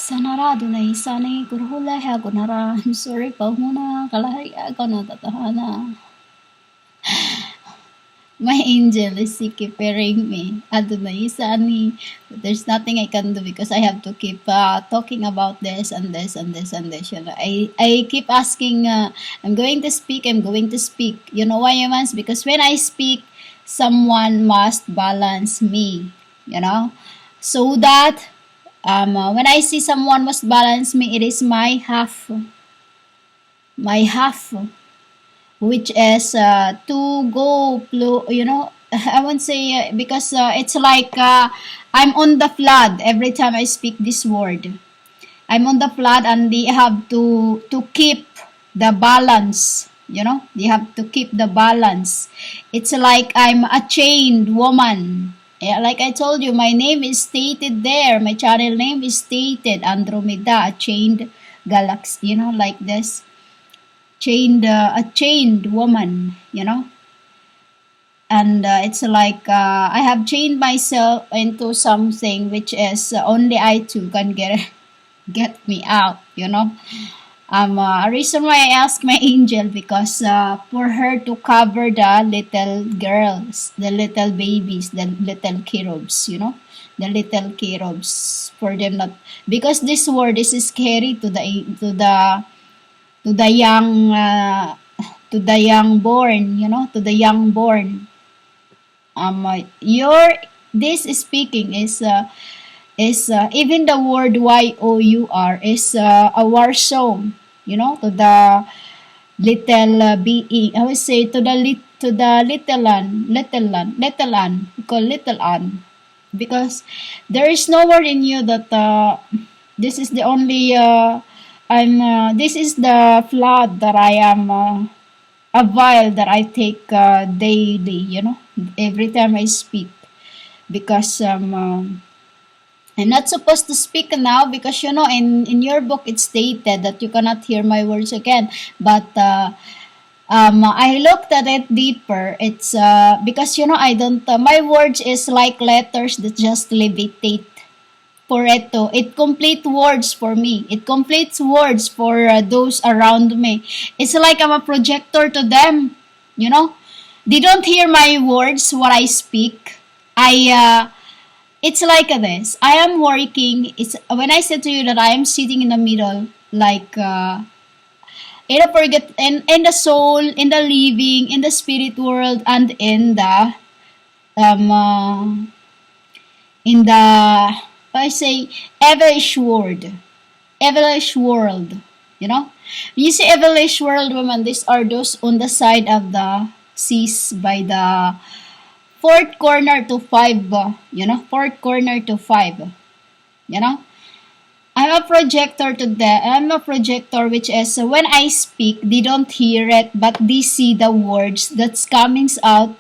Sanarado na isanay kurhula ha kunara. I'm sorry pa muna kalahari ako na tatahana. My angel is keeping me. Adonai isani. But there's nothing I can do because I have to keep talking about this and this and this and this. You know, I keep asking, I'm going to speak, I'm going to speak. You know why, humans? Because when I speak, someone must balance me. You know? So that when I see someone must balance me, it is my half. My half. Which is to go, you know, I won't say because it's like I'm on the flood every time I speak this word. I'm on the flood and they have to keep the balance, you know, they have to keep the balance. It's like I'm a chained woman. Yeah, like I told you, my name is stated there. My channel name is stated Andromeda, a chained galaxy, you know, like this. A chained woman, you know, and it's like I have chained myself into something which is only I too can get me out, you know. A reason why I ask my angel because for her to cover the little girls, the little babies, the little cherubs, you know, the little cherubs, for them not, because this word is scary to the young born, you know, to the young born. Your this speaking is even the word YOUR is a war song, you know, to the little being. I would say to the little one, we call little one, because there is no word in you that this is the only this is the flood that I am a vial that I take daily, you know, every time I speak, because I'm not supposed to speak now because, you know, in your book it's stated that you cannot hear my words again, but I looked at it deeper. It's because, you know, I don't my words is like letters that just levitate. For it complete words for me. It completes words for those around me. It's like I'm a projector to them, you know. They don't hear my words, what I speak. It's like this. I am working. It's when I said to you that I am sitting in the middle, like in the soul, in the living, in the spirit world, and in the I say evilish world, you know. You see evilish world, women, these are those on the side of the seas by the fourth corner to 5, you know, fourth corner to 5, you know. I'm a projector to them. I'm a projector, which is when I speak, they don't hear it, but they see the words that's coming out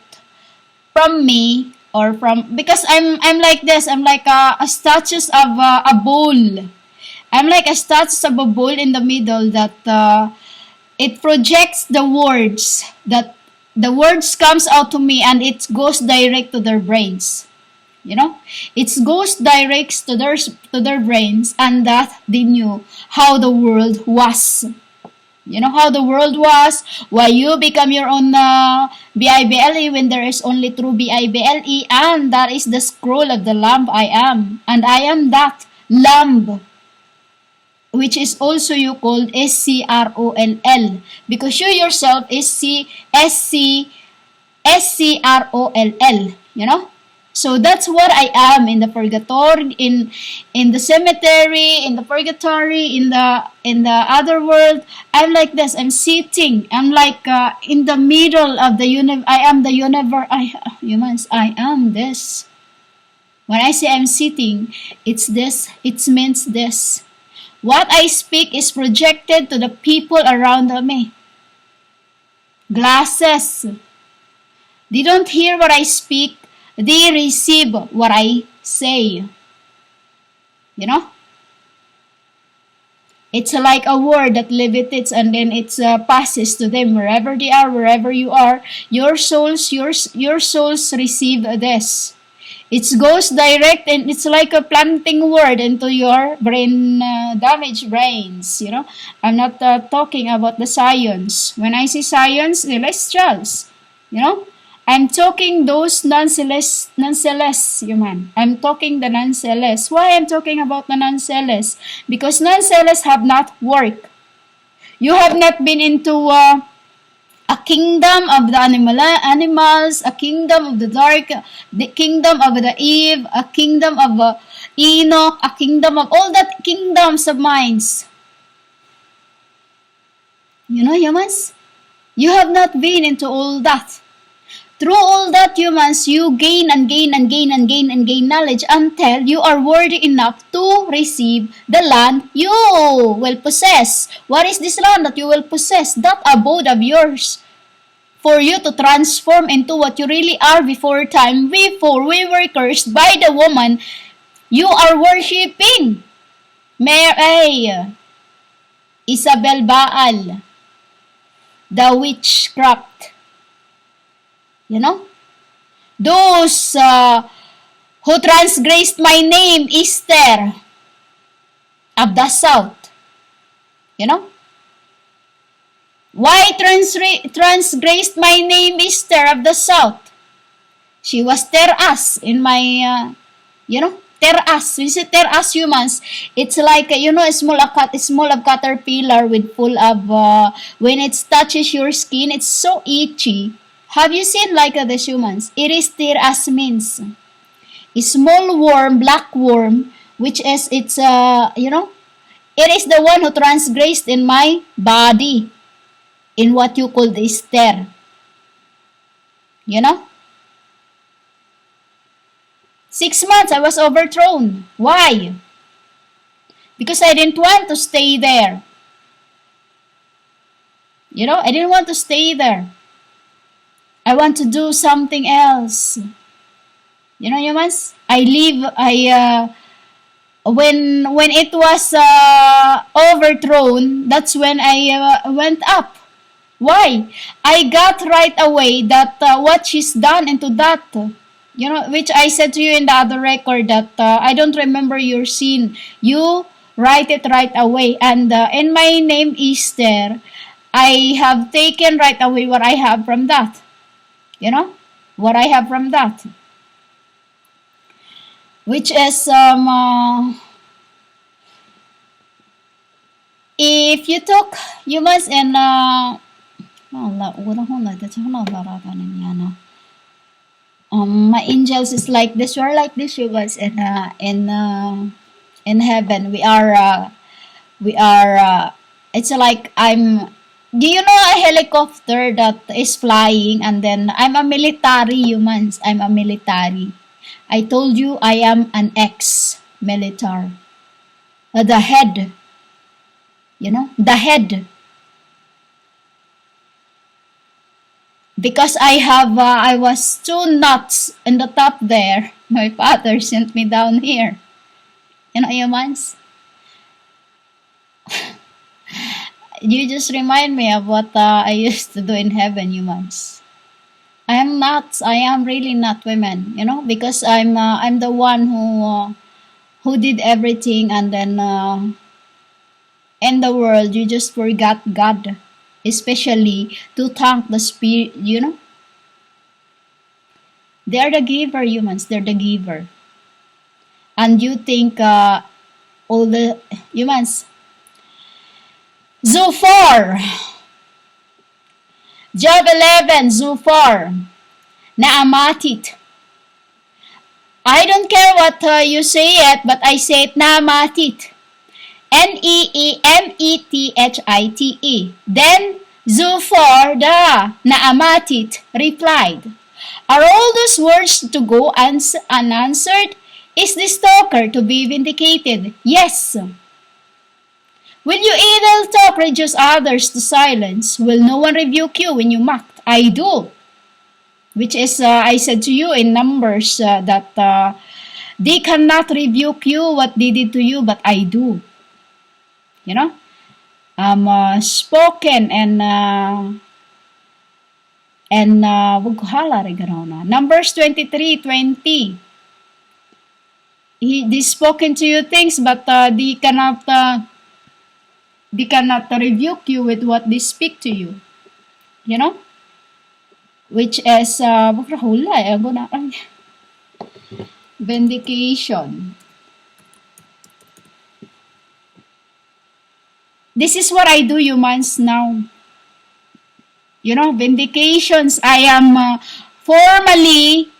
from me, or from, because I'm like this. I'm like a statue of a bowl. I'm like a statue of a bowl in the middle that it projects the words, that the words comes out to me and it goes direct to their brains. You know, it goes direct to their brains, and that they knew how the world was. You know how the world was, why you become your own BIBLE when there is only true BIBLE, and that is the scroll of the lamb I am. And I am that lamb, which is also you called SCROLL, because you yourself is SCROLL, you know. So that's what I am in the purgatory, in the cemetery, in the purgatory, in the other world. I'm like this. I'm sitting. I'm like in the middle of the universe. I am the universe. Humans. I am this. When I say I'm sitting, it's this. It means this. What I speak is projected to the people around me. Glasses. They don't hear what I speak. They receive what I say. You know? It's like a word that levitates and then it passes to them wherever they are, wherever you are. Your souls receive this. It goes direct, and it's like a planting word into your brain, damaged brains, you know. I'm not talking about the science. When I say science, celestials, you know. I'm talking those non-celeste human. I'm talking the non-celeste. Why I'm talking about the non-celeste? Because non-celeste have not worked. You have not been into a kingdom of the animals, a kingdom of the dark, the kingdom of the Eve, a kingdom of Enoch, a kingdom of all that kingdoms of minds. You know, humans, you have not been into all that. Through all that, humans, you gain and gain and gain and gain and gain knowledge until you are worthy enough to receive the land you will possess. What is this land that you will possess? That abode of yours. For you to transform into what you really are before time, before we were cursed by the woman you are worshipping. Mary, Isabel Baal, the witchcraft. You know? Those who transgressed my name, Esther, of the south. You know? Why transgressed my name, Esther of the south? She was teras in my, you know, teras. When you say teras, humans, it's like, you know, a small of caterpillar with full of, when it touches your skin, it's so itchy. Have you seen like this, humans? It is teras means a small worm, black worm, which is, it's, you know, it is the one who transgressed in my body, in what you call the Esther. You know? 6 months I was overthrown. Why? Because I didn't want to stay there. You know, I didn't want to stay there. I want to do something else. You know, humans? When it was overthrown, that's when I went up. Why? I got right away that what she's done into that. You know, which I said to you in the other record that I don't remember your scene. You write it right away. And in my name, Esther, I have taken right away what I have from that. You know, what I have from that. Which is, if you took humans and, my angels is like this. We're like this, humans, in heaven. We are, it's like do you know a helicopter that is flying, and then I'm a military, humans. I'm a military. I told you I am an ex-military. The head. You know, the head. Because I was too nuts in the top there. My father sent me down here. You know, humans? You just remind me of what I used to do in heaven, humans. I am really not women, you know, because I'm the one who did everything, and then in the world you just forgot God, especially to thank the Spirit, you know. They're the giver, humans. They're the giver. And you think all the humans. Zophar. Job 11, Zophar. Naamatit. I don't care what you say it, but I say it Naamatit. Neemethite. Then Zophar the Naamatit replied, are all those words to go unanswered? Is the stalker to be vindicated? Yes. Will you idle talk reduce others to silence? Will no one rebuke you when you mocked? I do. Which is, I said to you in Numbers that they cannot rebuke you what they did to you, but I do. You know? Spoken and Numbers 23:20. they spoken to you things, but they cannot rebuke you with what they speak to you. You know, which is vindication. This is what I do, humans, now. You know, vindications. I am formally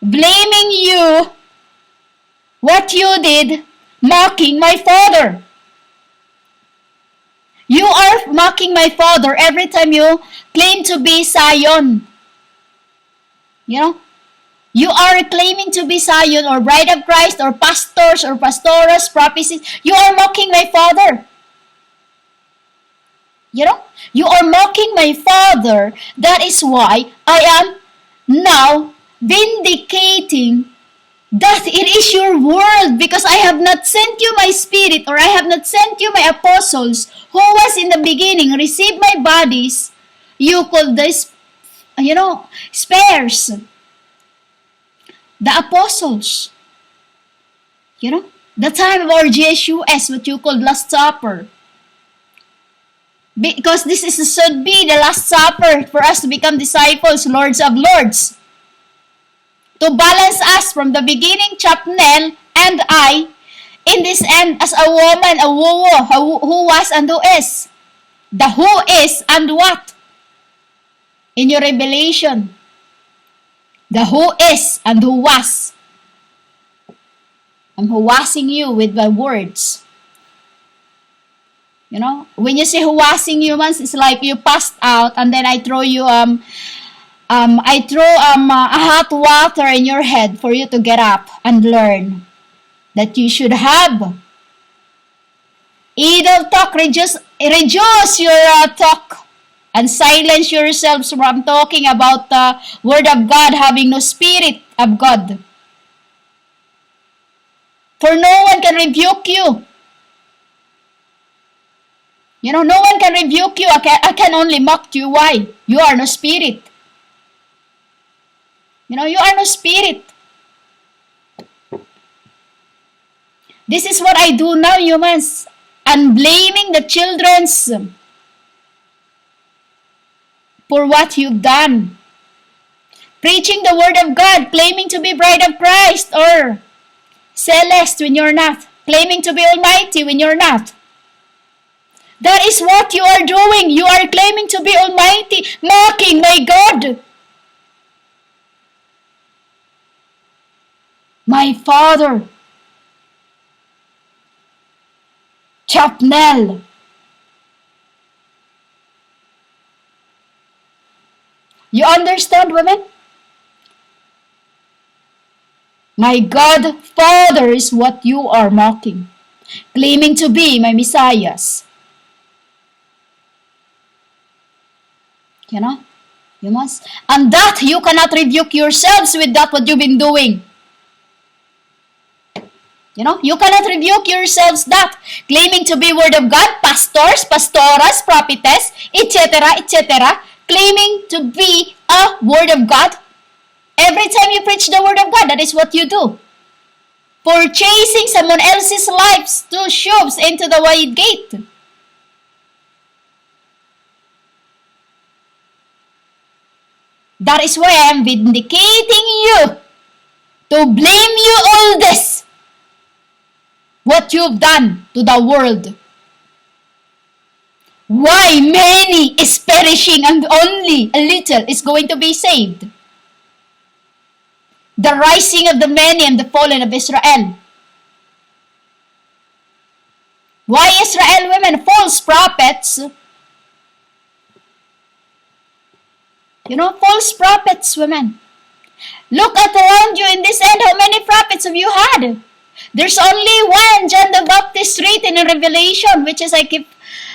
blaming you what you did, mocking my father. You are mocking my father every time you claim to be Zion. You know, you are claiming to be Zion or bride of Christ or pastors or pastoras, prophecies. You are mocking my father. You know, you are mocking my father. That is why I am now vindicating that it is your word, because I have not sent you my spirit, or I have not sent you my apostles who was in the beginning, receive my bodies. You call this, spares. The apostles. You know, the time of our GSUS, what you call Last Supper. Because this should be the Last Supper for us to become disciples, Lords of Lords. To balance us from the beginning, Tzaphnel and I, in this end, as a woman, a who was and who is. The who is and what? In your revelation. The who is and who was. I'm washing you with my words. You know, when you say washing humans, it's like you passed out and then I throw you a hot water in your head for you to get up and learn that you should have. Idle talk, reduce your talk and silence yourselves from talking about the Word of God having no Spirit of God. For no one can rebuke you. You know, no one can rebuke you. I can only mock you. Why? You are no Spirit. You know, you are no Spirit. This is what I do now, humans. I'm blaming the children's for what you've done. Preaching the Word of God, claiming to be bride of Christ, or celeste when you're not. Claiming to be almighty when you're not. That is what you are doing. You are claiming to be almighty, mocking my God. My Father. Tzaphnel. You understand, women? My God, Father is what you are mocking, claiming to be my Messiahs. You know, you must. And that you cannot rebuke yourselves with that what you've been doing. You know, you cannot rebuke yourselves that, claiming to be Word of God, pastors, pastoras, prophetess, etc., etc., claiming to be a Word of God. Every time you preach the Word of God, that is what you do. Purchasing someone else's lives to shoves into the wide gate. That is why I am vindicating you, to blame you all this, what you've done to the world. Why many is perishing and only a little is going to be saved. The rising of the many and the falling of Israel. Why Israel women, false prophets? You know, false prophets, women. Look at around you in this end, how many prophets have you had? There's only one, John the Baptist, written in Revelation, which is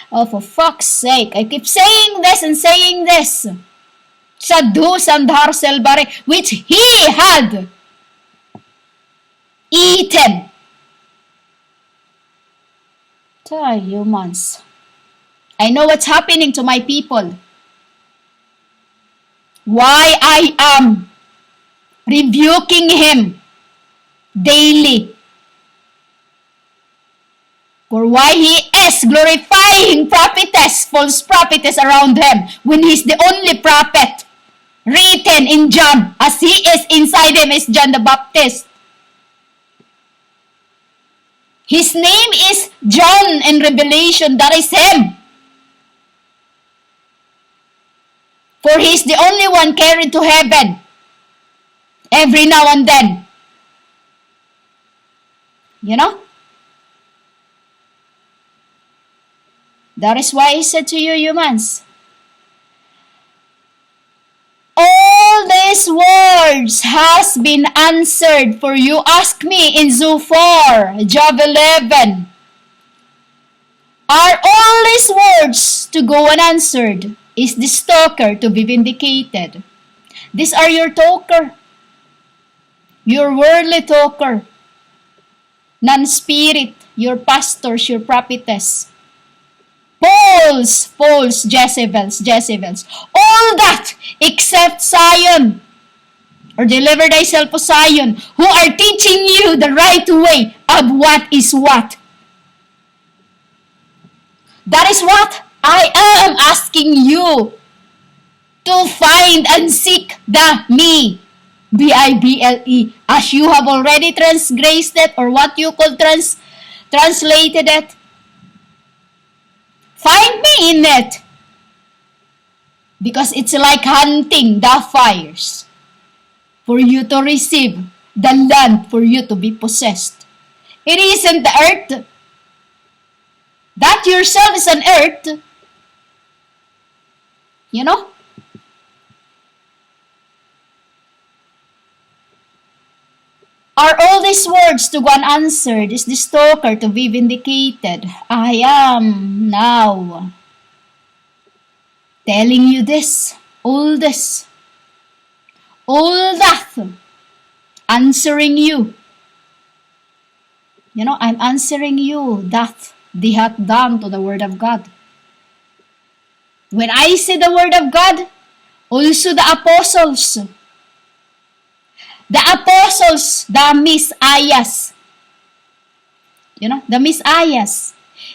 for fuck's sake, I keep saying this and saying this. Sadhu Sandhar Selbare, which he had eaten. Tell humans. I know what's happening to my people. Why I am rebuking him daily. For why he is glorifying prophetess, false prophetess around him, when he's the only prophet written in John, as he is inside him is John the Baptist. His name is John in Revelation, that is him. For he is the only one carried to heaven every now and then. You know? That is why I said to you, humans, all these words has been answered for you. Ask me in Zoo 4, Job 11. Are all these words to go unanswered? Is this talker to be vindicated? These are your talker. Your worldly talker. Non-spirit. Your pastors, your prophetess. False Jezebels. All that except Zion, or deliver thyself to Zion, who are teaching you the right way of what is what. That is what I am asking you to find and seek the me. Bible, as you have already transgressed it, or what you call translated it. Find me in it. Because it's like hunting the fires for you to receive the land for you to be possessed. It isn't the earth. That yourself is an earth. You know? Are all these words to go unanswered? Is this talker to be vindicated? I am now telling you this, all that, answering you. You know, I'm answering you that they hath done to the word of God. When I say the word of God, also the apostles, the messiahs, you know, the messiahs.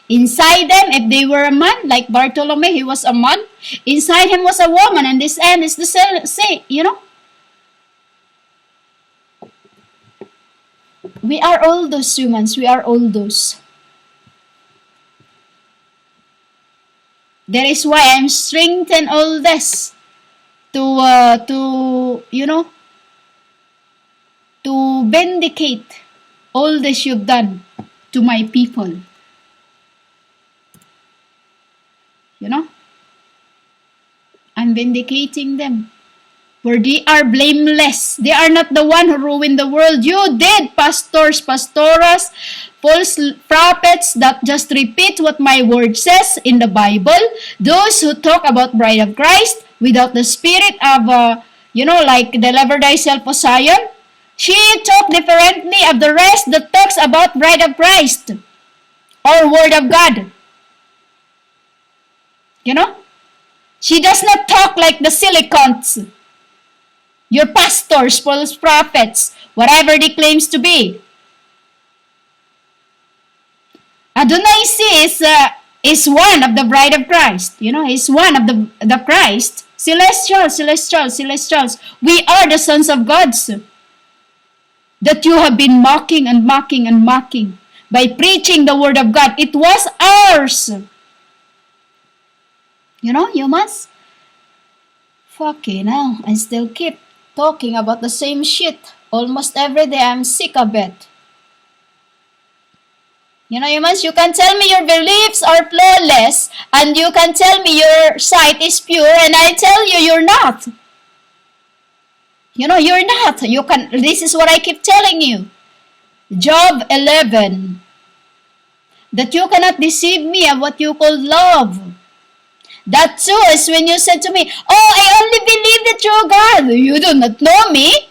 Inside them, if they were a man, like Bartholomew, he was a man. Inside him was a woman, and this end is the same, you know. We are all those humans. We are all those. That is why I'm strengthened all this to you know, to vindicate all this you've done to my people. You know? I'm vindicating them. For they are blameless. They are not the one who ruined the world. You did, pastors, pastoras, false prophets that just repeat what my word says in the Bible. Those who talk about bride of Christ without the spirit of, you know, like deliver thyself to Zion. She talk differently of the rest that talks about bride of Christ or word of God. You know? She does not talk like the silicons. Your pastors, false prophets, whatever they claims to be. Adonai is one of the bride of Christ. You know, he's one of the Christ. Celestials. We are the sons of God. That you have been mocking by preaching the word of God. It was ours. You know, humans? Fucking hell, I still keep talking about the same shit. Almost every day, I'm sick of it. You know, humans, you can tell me your beliefs are flawless, and you can tell me your sight is pure, and I tell you you're not. You know, you're not. This is what I keep telling you. Job 11. That you cannot deceive me of what you call love. That too is when you said to me, oh, I only believe that you're God. You do not know me.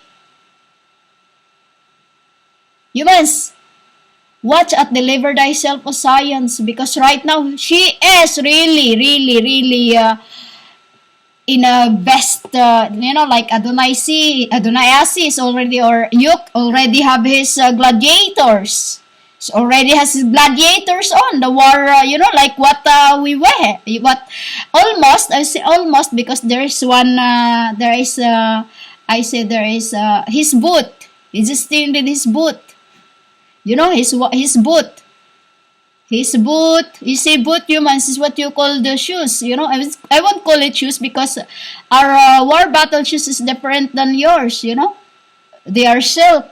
Humans, watch at deliver thyself of science, because right now she is really in a best, you know, like Adonai is already, or Yuk already have his gladiators. already has gladiators on the war, like what we wear. What almost, I say almost because there is one, there is, I say there is his boot. He's just stained in his boot. His boot. His boot. You say boot, humans, is what you call the shoes. I won't call it shoes because our war battle shoes is different than yours. They are silk.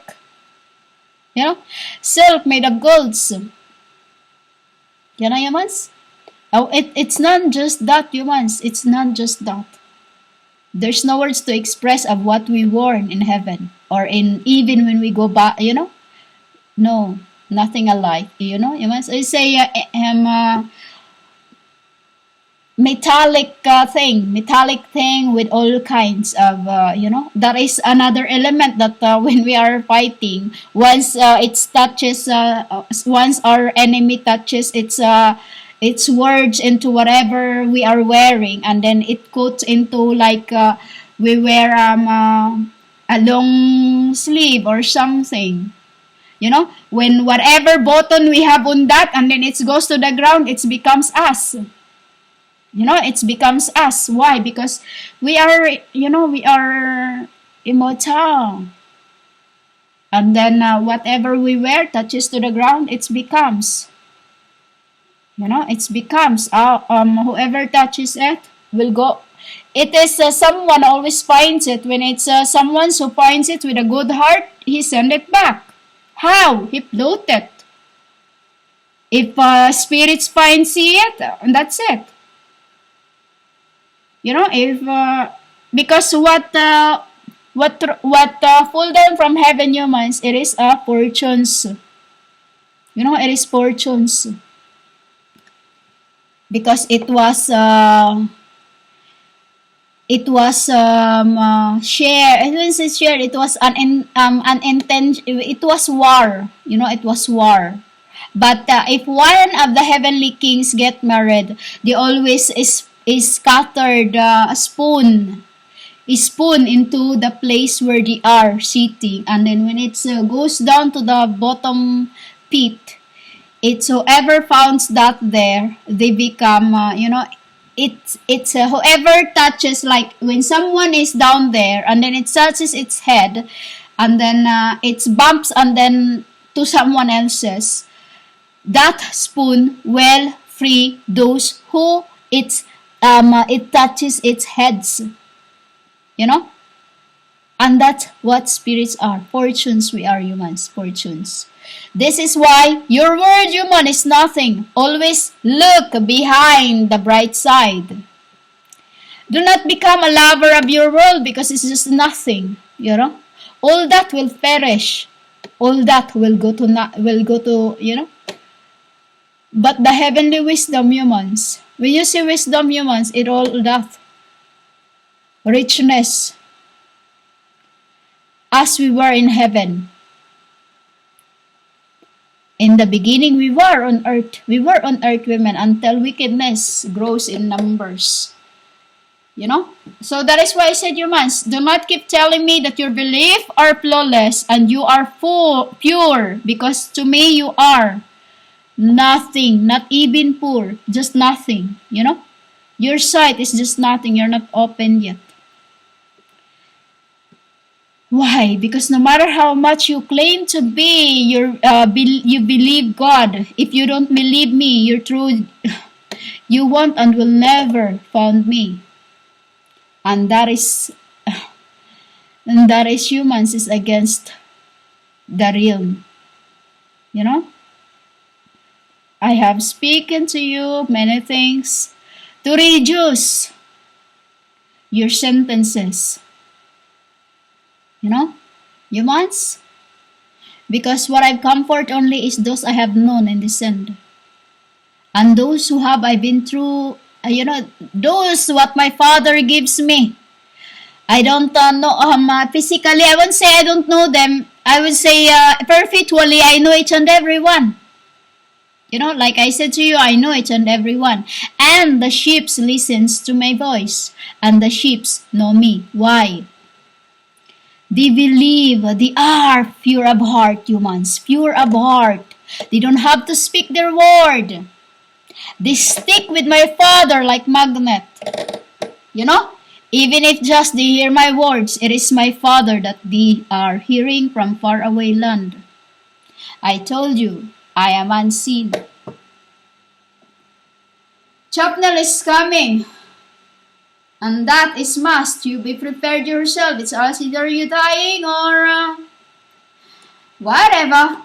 Silk made of golds. Humans? Oh, it's not just that, humans. It's not just that. There's no words to express of what we worn in heaven or in even when we go back. No, nothing alike. Humans. I say metallic thing with all kinds of that is another element that when we are fighting, once once our enemy touches its words into whatever we are wearing, and then it goes into like we wear a long sleeve or something. When whatever button we have on that, and then it goes to the ground, it becomes us. It becomes us. Why? Because we are immortal. And then whatever we wear touches to the ground, it becomes. It becomes. Whoever touches it will go. It is someone always finds it. When it's someone who finds it with a good heart, he send it back. How? He floated. If spirits see it, that's it. If because what fall down from heaven, humans, it is fortunes. It is fortunes. Because it was share. I didn't say share. It was an intention. It was war. It was war. But if one of the heavenly kings get married, they always is scattered a spoon into the place where they are sitting, and then when it goes down to the bottom pit, it's whoever finds that there, they become it's whoever touches, like when someone is down there and then it touches its head and then it bumps and then to someone else's, that spoon will free those who it touches its heads. And that's what spirits are. Fortunes, we are humans. Fortunes. This is why your word, human, is nothing. Always look behind the bright side. Do not become a lover of your world because it's just nothing. All that will perish. All that will go to. But the heavenly wisdom, humans. When you see wisdom, humans, it all that richness. As we were in heaven. In the beginning, we were on earth. We were on earth, women, until wickedness grows in numbers. So that is why I said, humans, do not keep telling me that your belief are flawless and you are pure, because to me you are nothing, not even poor, just nothing. Your sight is just nothing. You're not open yet. Why? Because no matter how much you claim to be, you believe God. If you don't believe me, you're true. You won't and will never find me. And that is humans is against the realm. I have spoken to you many things to reduce your sentences. Humans? Because what I've comfort only is those I have known and discerned. And those who have I've been through, those what my Father gives me. I don't know, physically, I won't say I don't know them. I would say perpetually, I know each and every one. Like I said to you, I know each and every one. And the sheep listens to my voice. And the sheep know me. Why? They believe, they are pure of heart, humans. Pure of heart. They don't have to speak their word. They stick with my Father like magnet. You know? Even if just they hear my words, it is my Father that they are hearing from far away land. I told you, I am unseen. Tzaphnel is coming. And that is must. You be prepared yourself. It's either you dying or whatever.